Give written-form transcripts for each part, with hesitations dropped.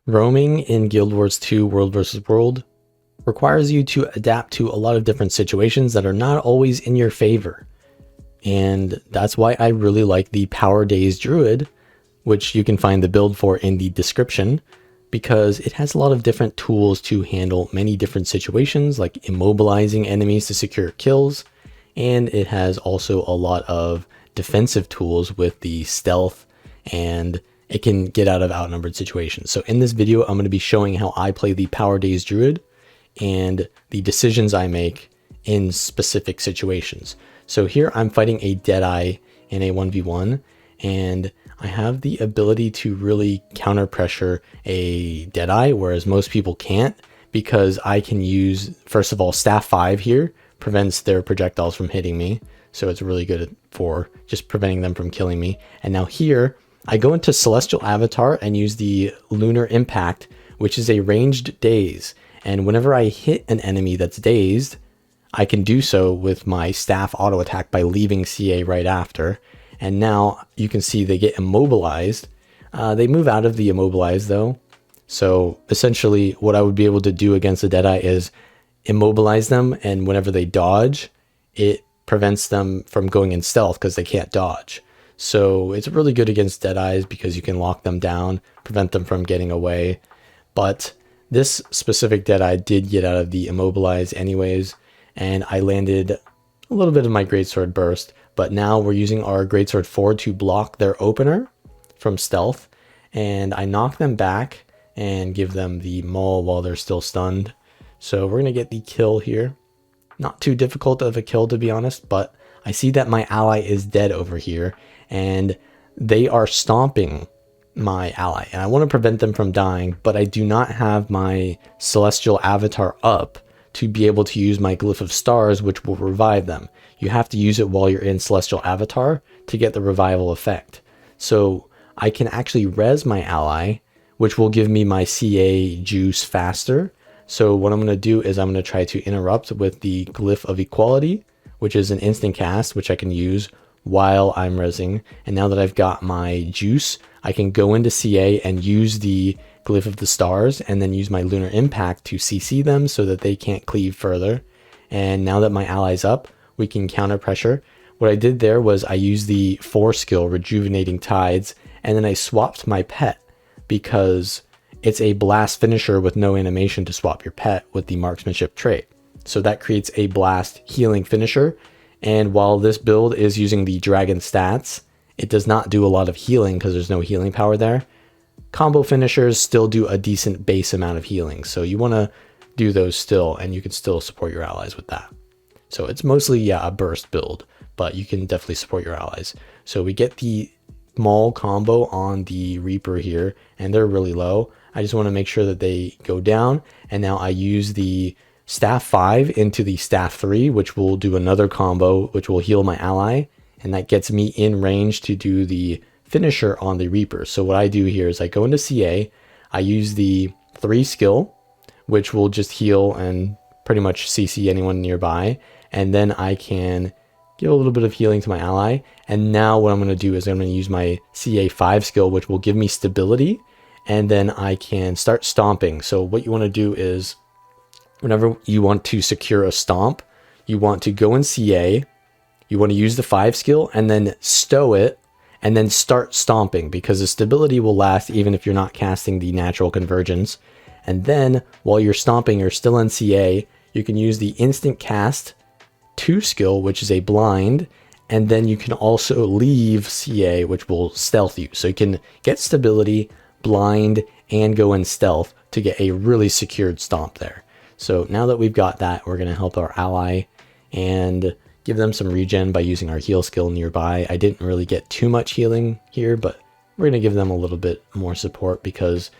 Roaming in Guild Wars 2 World vs. World requires you to adapt to a lot of different situations that are not always in your favor. And that's why I really like the Power Days Druid, which you can find the build for in the description, because it has a lot of different tools to handle many different situations, like immobilizing enemies to secure kills. And it has also a lot of defensive tools with the stealth, and it can get out of outnumbered situations. So in this video, I'm going to be showing how I play the Power Days Druid and the decisions I make in specific situations. So here I'm fighting a Deadeye in a 1v1, and I have the ability to really counter pressure a Deadeye, whereas most people can't, because I can use, first of all, Staff 5 here prevents their projectiles from hitting me. So it's really good for just preventing them from killing me. And now here, I go into Celestial Avatar and use the Lunar Impact, which is a ranged daze. And whenever I hit an enemy that's dazed, I can do so with my staff auto attack by leaving CA right after. And now you can see they get immobilized. They move out of the immobilize though. So essentially what I would be able to do against a Deadeye is immobilize them, and whenever they dodge, it prevents them from going in stealth because they can't dodge. So it's really good against Deadeyes because you can lock them down, prevent them from getting away. But this specific Deadeye did get out of the immobilize anyways, and I landed a little bit of my Greatsword burst, but now we're using our Greatsword 4 to block their opener from stealth, and I knock them back and give them the maul while they're still stunned. So we're going to get the kill here. Not too difficult of a kill, to be honest, but I see that my ally is dead over here, and they are stomping my ally, and I want to prevent them from dying, but I do not have my Celestial Avatar up to be able to use my Glyph of Stars, which will revive them. You have to use it while you're in Celestial Avatar to get the revival effect. So I can actually res my ally, which will give me my CA juice faster. So what I'm going to do is I'm going to try to interrupt with the Glyph of Equality, which is an instant cast, which I can use while I'm resing. And now that I've got my juice, I can go into CA and use the Glyph of the Stars and then use my Lunar Impact to CC them so that they can't cleave further. And now that my ally's up, we can counter pressure. What I did there was I used the 4 skill, Rejuvenating Tides, and then I swapped my pet because it's a blast finisher with no animation to swap your pet with the marksmanship trait. So that creates a blast healing finisher. And while this build is using the dragon stats, it does not do a lot of healing because there's no healing power there. Combo finishers still do a decent base amount of healing. So you want to do those still, and you can still support your allies with that. So it's mostly, yeah, a burst build, but you can definitely support your allies. So we get the Maul combo on the Reaper here, and they're really low. I just want to make sure that they go down. And now I use the Staff 5 into the Staff 3, which will do another combo, which will heal my ally. And that gets me in range to do the finisher on the Reaper. So what I do here is I go into CA, I use the 3 skill, which will just heal and pretty much CC anyone nearby. And then I can give a little bit of healing to my ally. And now what I'm going to do is I'm going to use my CA 5 skill, which will give me stability. And then I can start stomping. So what you want to do is whenever you want to secure a stomp, you want to go in CA, you want to use the 5 skill and then stow it and then start stomping, because the stability will last even if you're not casting the natural convergence. And then while you're stomping, you're still in CA, you can use the instant cast 2 skill, which is a blind, and then you can also leave CA, which will stealth you. So you can get stability, blind, and go in stealth to get a really secured stomp there. So now that we've got that, we're going to help our ally and give them some regen by using our heal skill nearby. I didn't really get too much healing here, but we're going to give them a little bit more support because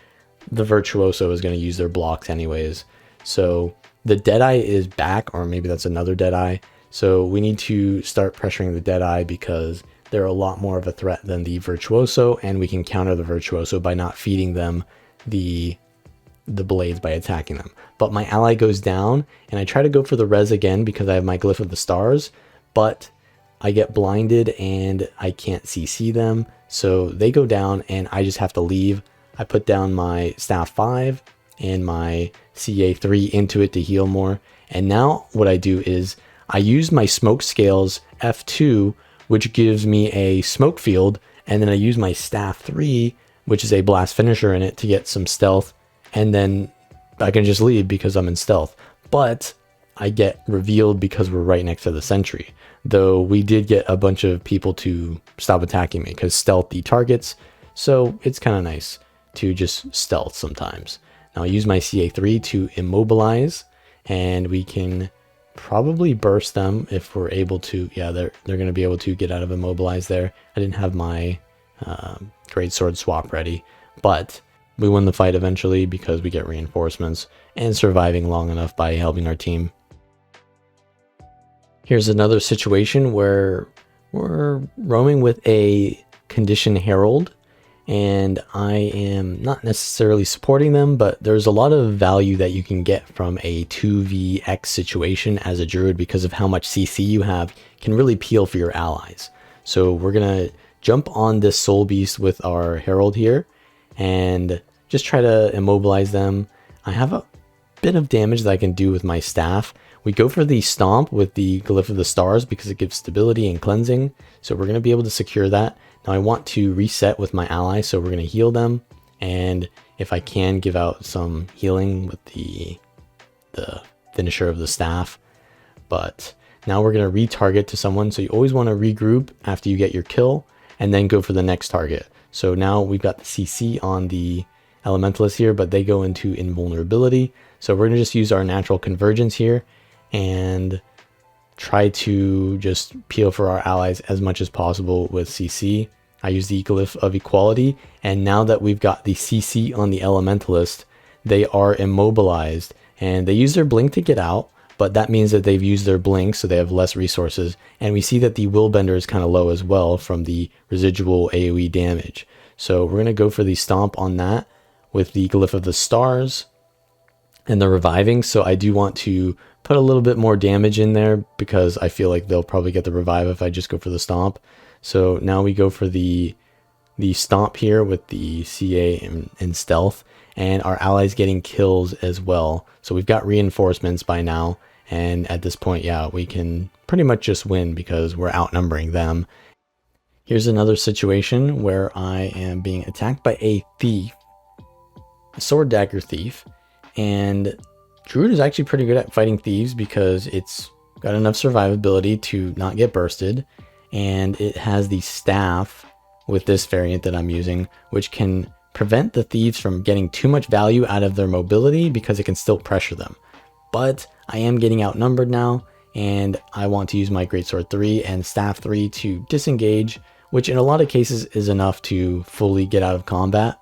the Virtuoso is going to use their blocks anyways. So the Deadeye is back, or maybe that's another Deadeye. So we need to start pressuring the Deadeye because they're a lot more of a threat than the Virtuoso, and we can counter the Virtuoso by not feeding them the blades by attacking them. But my ally goes down, and I try to go for the res again because I have my Glyph of the Stars, but I get blinded and I can't CC them. So they go down, and I just have to leave I put down my staff 5 and my CA3 into it to heal more. And now what I do is I use my smoke scales F2, which gives me a smoke field, and then I use my staff 3, which is a blast finisher in it, to get some stealth, and then I can just leave because I'm in stealth. But I get revealed because we're right next to the sentry, though we did get a bunch of people to stop attacking me because stealth detargets, so it's kind of nice to just stealth sometimes. Now I use my CA3 to immobilize, and we can probably burst them if we're able to. Yeah, they're going to be able to get out of immobilize there. I didn't have my great sword swap ready, but we win the fight eventually because we get reinforcements and surviving long enough by helping our team. Here's another situation where we're roaming with a condition Herald, and I am not necessarily supporting them, but there's a lot of value that you can get from a 2vx situation as a druid because of how much CC you have can really peel for your allies. So we're gonna jump on this soul beast with our Herald here and just try to immobilize them. I have a bit of damage that I can do with my staff. We go for the stomp with the glyph of the stars because it gives stability and cleansing, so we're going to be able to secure that. Now I want to reset with my ally, so we're going to heal them, and if I can, give out some healing with the finisher of the staff. But now we're going to retarget to someone, so you always want to regroup after you get your kill and then go for the next target. So now we've got the CC on the elementalist here, but they go into invulnerability, so we're going to just use our natural convergence here and try to just peel for our allies as much as possible with CC. I use the glyph of equality, and now that we've got the CC on the elementalist, they are immobilized, and they use their blink to get out, but that means that they've used their blink, so they have less resources, and we see that the willbender is kind of low as well from the residual AoE damage. So we're going to go for the stomp on that with the glyph of the stars and the reviving. So I do want to put a little bit more damage in there because I feel like they'll probably get the revive if I just go for the stomp. So now we go for the stomp here with the CA and stealth, and our allies getting kills as well. So we've got reinforcements by now, and at this point, yeah, we can pretty much just win because we're outnumbering them. Here's another situation where I am being attacked by a thief, a sword dagger thief, and Druid is actually pretty good at fighting thieves because it's got enough survivability to not get bursted, and it has the staff with this variant that I'm using, which can prevent the thieves from getting too much value out of their mobility because it can still pressure them. But I am getting outnumbered now, and I want to use my greatsword 3 and staff 3 to disengage, which in a lot of cases is enough to fully get out of combat.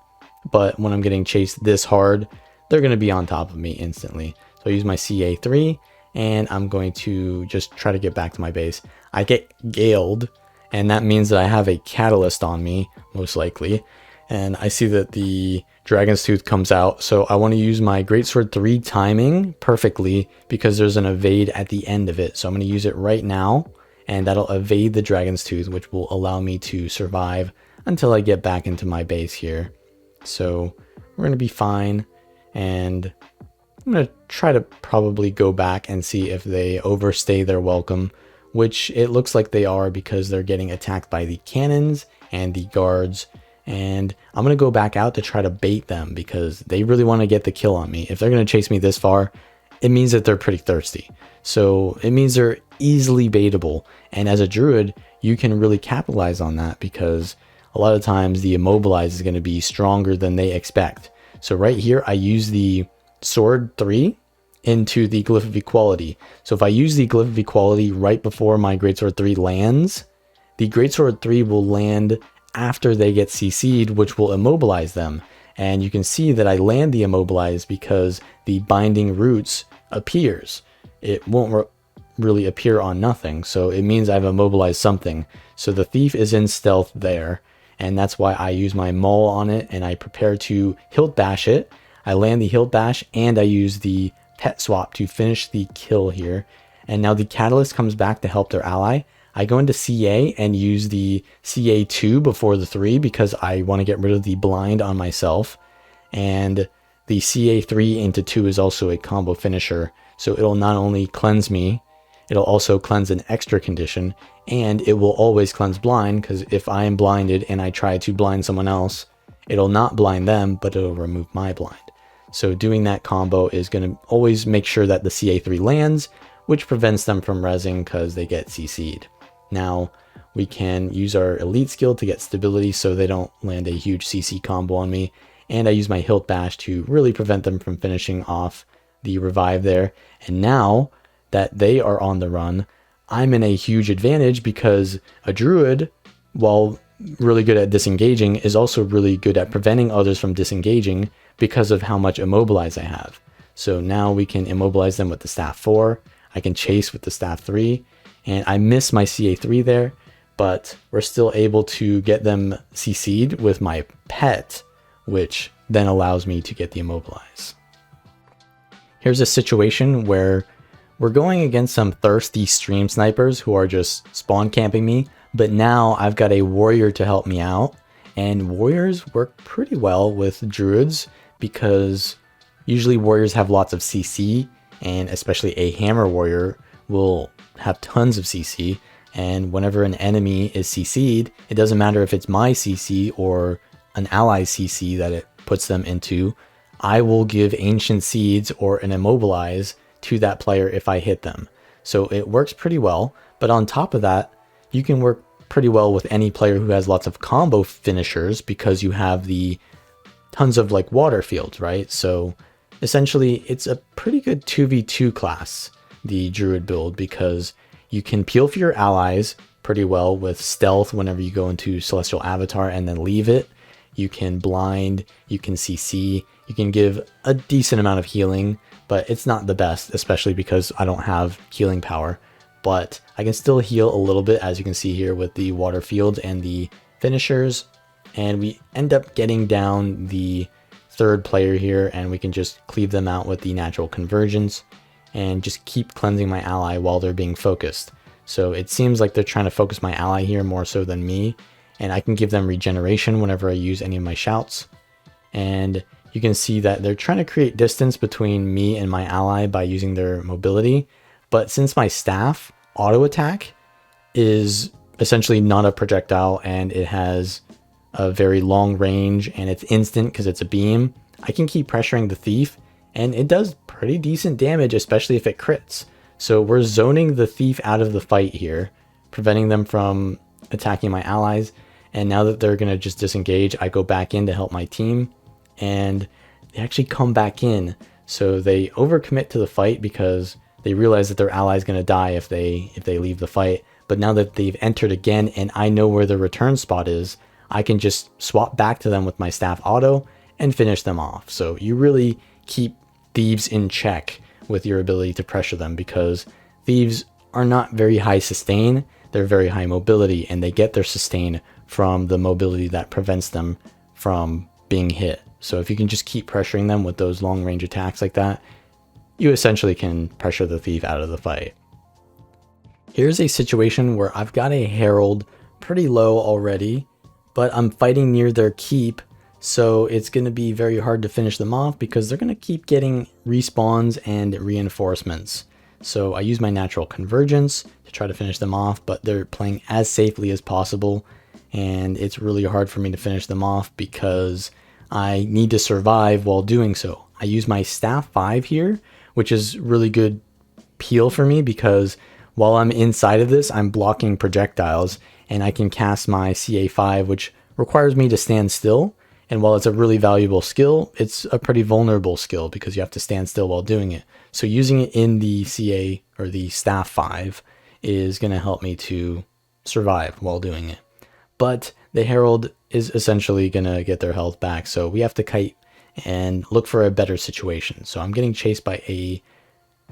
But when I'm getting chased this hard, they're going to be on top of me instantly. So I use my CA3, and I'm going to just try to get back to my base. I get galed, and that means that I have a catalyst on me, most likely. And I see that the Dragon's Tooth comes out, so I want to use my Greatsword 3 timing perfectly because there's an evade at the end of it. So I'm going to use it right now, and that'll evade the Dragon's Tooth, which will allow me to survive until I get back into my base here. So we're going to be fine, and I'm going to try to probably go back and see if they overstay their welcome, which it looks like they are because they're getting attacked by the cannons and the guards. And I'm going to go back out to try to bait them because they really want to get the kill on me. If they're going to chase me this far, it means that they're pretty thirsty. So it means they're easily baitable. And as a druid, you can really capitalize on that because a lot of times the immobilize is going to be stronger than they expect. So right here, I use the sword 3 into the glyph of equality. So if I use the glyph of equality right before my greatsword 3 lands, the greatsword 3 will land after they get CC'd, which will immobilize them. And you can see that I land the immobilize because the binding roots appears. It won't really appear on nothing, so it means I've immobilized something. So the thief is in stealth there, and that's why I use my maul on it, and I prepare to hilt bash it. I land the hilt bash, and I use the pet swap to finish the kill here. And now the catalyst comes back to help their ally. I go into CA and use the CA2 before the 3 because I want to get rid of the blind on myself. And the CA3 into 2 is also a combo finisher. So it'll not only cleanse me, it'll also cleanse an extra condition, and it will always cleanse blind, because if I am blinded and I try to blind someone else, it'll not blind them, but it'll remove my blind. So doing that combo is going to always make sure that the CA3 lands, which prevents them from rezzing because they get CC'd. Now, we can use our elite skill to get stability so they don't land a huge CC combo on me. And I use my hilt bash to really prevent them from finishing off the revive there. And now that they are on the run, I'm in a huge advantage because a druid, while really good at disengaging, is also really good at preventing others from disengaging because of how much immobilize I have. So now we can immobilize them with the staff 4. I can chase with the staff 3, and I miss my CA3 there, but we're still able to get them CC'd with my pet, which then allows me to get the immobilize. Here's a situation where we're going against some thirsty stream snipers who are just spawn camping me, but now I've got a warrior to help me out, and warriors work pretty well with druids because usually warriors have lots of CC, and especially a hammer warrior will have tons of CC, and whenever an enemy is CC'd, it doesn't matter if it's my CC or an ally's CC that it puts them into, I will give ancient seeds or an immobilize to that player if I hit them. So it works pretty well, but on top of that, you can work pretty well with any player who has lots of combo finishers because you have the tons of like water fields, right? So essentially it's a pretty good 2v2 class, the druid build, because you can peel for your allies pretty well with stealth whenever you go into celestial avatar and then leave it. You can blind, you can CC, you can give a decent amount of healing, but it's not the best, especially because I don't have healing power. But I can still heal a little bit, as you can see here with the water fields and the finishers. And we end up getting down the third player here, and we can just cleave them out with the natural convergence and just keep cleansing my ally while they're being focused. So it seems like they're trying to focus my ally here more so than me, and I can give them regeneration whenever I use any of my shouts. And you can see that they're trying to create distance between me and my ally by using their mobility. But since my staff auto attack is essentially not a projectile and it has a very long range and it's instant because it's a beam, I can keep pressuring the thief and it does pretty decent damage, especially if it crits. So we're zoning the thief out of the fight here, preventing them from attacking my allies. And now that they're going to just disengage, I go back in to help my team, and they actually come back in. So they overcommit to the fight because they realize that their ally is going to die if they leave the fight. But now that they've entered again and I know where the return spot is, I can just swap back to them with my staff auto and finish them off. So you really keep thieves in check with your ability to pressure them, because thieves are not very high sustain, they're very high mobility, and they get their sustain from the mobility that prevents them from being hit. So if you can just keep pressuring them with those long range attacks like that, you essentially can pressure the thief out of the fight. Here's a situation where I've got a Herald pretty low already, but I'm fighting near their keep, so it's going to be very hard to finish them off because they're going to keep getting respawns and reinforcements. So I use my natural convergence to try to finish them off, but they're playing as safely as possible, and it's really hard for me to finish them off because I need to survive while doing so. I use my staff 5 here, which is really good peel for me because while I'm inside of this, I'm blocking projectiles, and I can cast my CA5, which requires me to stand still. And while it's a really valuable skill, it's a pretty vulnerable skill because you have to stand still while doing it. So using it in the CA or the staff 5 is going to help me to survive while doing it. But the Herald is essentially going to get their health back, so we have to kite and look for a better situation. So I'm getting chased by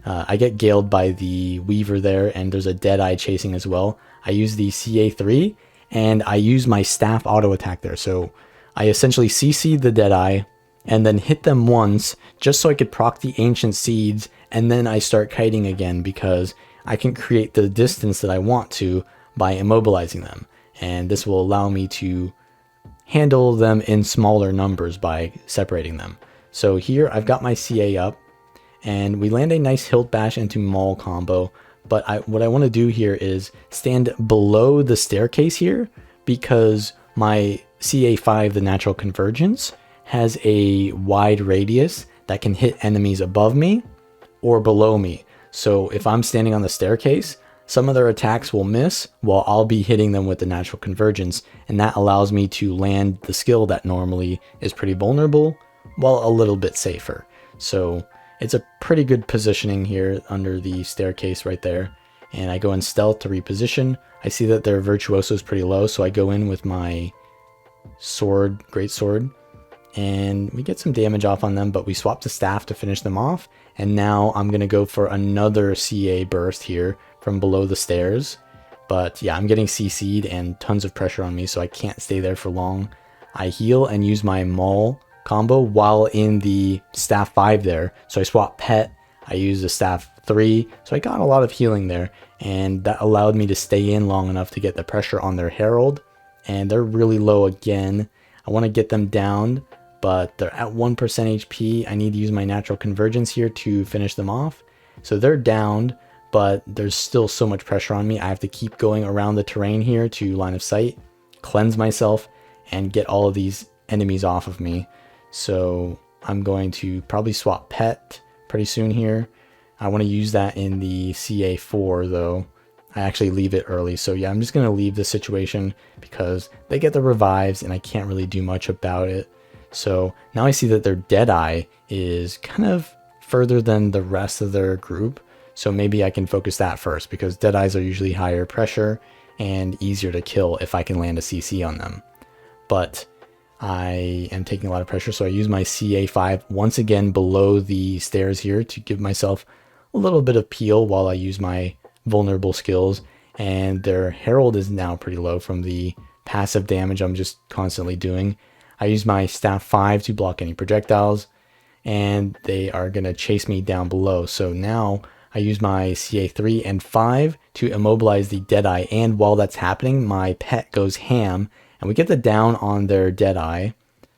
I get galed by the Weaver there, and there's a Deadeye chasing as well. I use the CA3, and I use my staff auto attack there. So I essentially CC'd the Deadeye, and then hit them once, just so I could proc the Ancient Seeds, and then I start kiting again, because I can create the distance that I want to by immobilizing them. And this will allow me to handle them in smaller numbers by separating them. So here I've got my CA up, and we land a nice hilt bash into maul combo. But what I want to do here is stand below the staircase here, because my CA5, the natural convergence, has a wide radius that can hit enemies above me or below me. So if I'm standing on the staircase, some of their attacks will miss while I'll be hitting them with the natural convergence, and that allows me to land the skill that normally is pretty vulnerable while a little bit safer. So it's a pretty good positioning here under the staircase right there. And I go in stealth to reposition. I see that their virtuoso is pretty low, so I go in with my sword, great sword, and we get some damage off on them, but we swap to staff to finish them off. And now I'm gonna go for another CA burst here from below the stairs. But yeah, I'm getting CC'd and tons of pressure on me, so I can't stay there for long. I heal and use my maul combo while in the staff 5 there. So I swap pet, I use the staff 3, so I got a lot of healing there, and that allowed me to stay in long enough to get the pressure on their Herald. And they're really low again. I want to get them down, but they're at 1% HP. I need to use my natural convergence here to finish them off. So they're downed, but there's still so much pressure on me. I have to keep going around the terrain here to line of sight, cleanse myself, and get all of these enemies off of me. So I'm going to probably swap pet pretty soon here. I want to use that in the CA4 though. I actually leave it early. So yeah, I'm just going to leave the situation because they get the revives and I can't really do much about it. So now I see that their Deadeye is kind of further than the rest of their group. So maybe I can focus that first, because Deadeyes are usually higher pressure and easier to kill if I can land a CC on them. But I am taking a lot of pressure, so I use my CA5 once again below the stairs here to give myself a little bit of peel while I use my vulnerable skills. And their Herald is now pretty low from the passive damage I'm just constantly doing. I use my staff 5 to block any projectiles, and they are going to chase me down below. So now I use my CA3 and 5 to immobilize the Deadeye, and while that's happening, my pet goes ham, and we get the down on their Deadeye.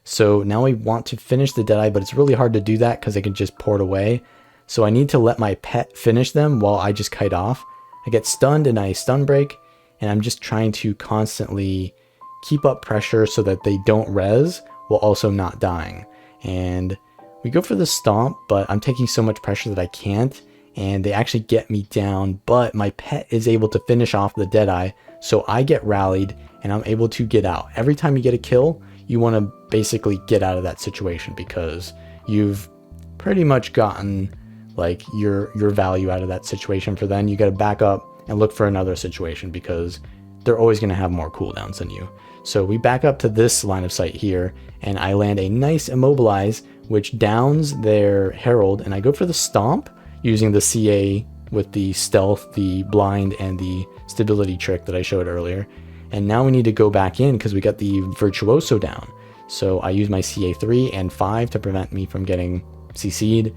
So now we want to finish the Deadeye, but it's really hard to do that because they can just port away. So I need to let my pet finish them while I just kite off. I get stunned and I stun break, and I'm just trying to constantly keep up pressure so that they don't res while also not dying. And we go for the stomp, but I'm taking so much pressure that I can't, and they actually get me down, but my pet is able to finish off the Deadeye, so I get rallied and I'm able to get out. Every time you get a kill, you want to basically get out of that situation because you've pretty much gotten like your value out of that situation. For then you got to back up and look for another situation because they're always going to have more cooldowns than you. So we back up to this line of sight here, and I land a nice immobilize which downs their Herald, and I go for the stomp using the CA with the stealth, the blind, and the stability trick that I showed earlier. And now we need to go back in because we got the virtuoso down. So I use my CA3 and 5 to prevent me from getting CC'd,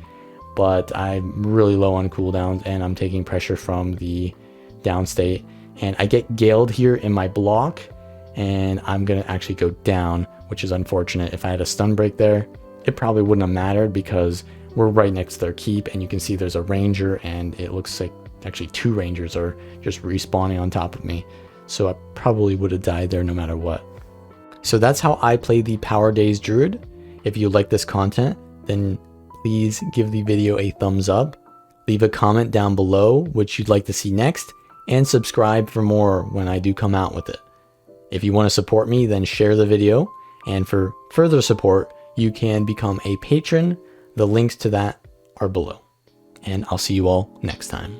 but I'm really low on cooldowns and I'm taking pressure from the down state. And I get galed here in my block, and I'm gonna actually go down, which is unfortunate. If I had a stun break there, it probably wouldn't have mattered because we're right next to their keep, and you can see there's a ranger, and it looks like actually 2 rangers are just respawning on top of me. So I probably would have died there no matter what. So that's how I play the Power Days Druid. If you like this content, then please give the video a thumbs up, leave a comment down below which you'd like to see next, and subscribe for more when I do come out with it. If you want to support me, then share the video, and for further support, you can become a patron. The links to that are below. And I'll see you all next time.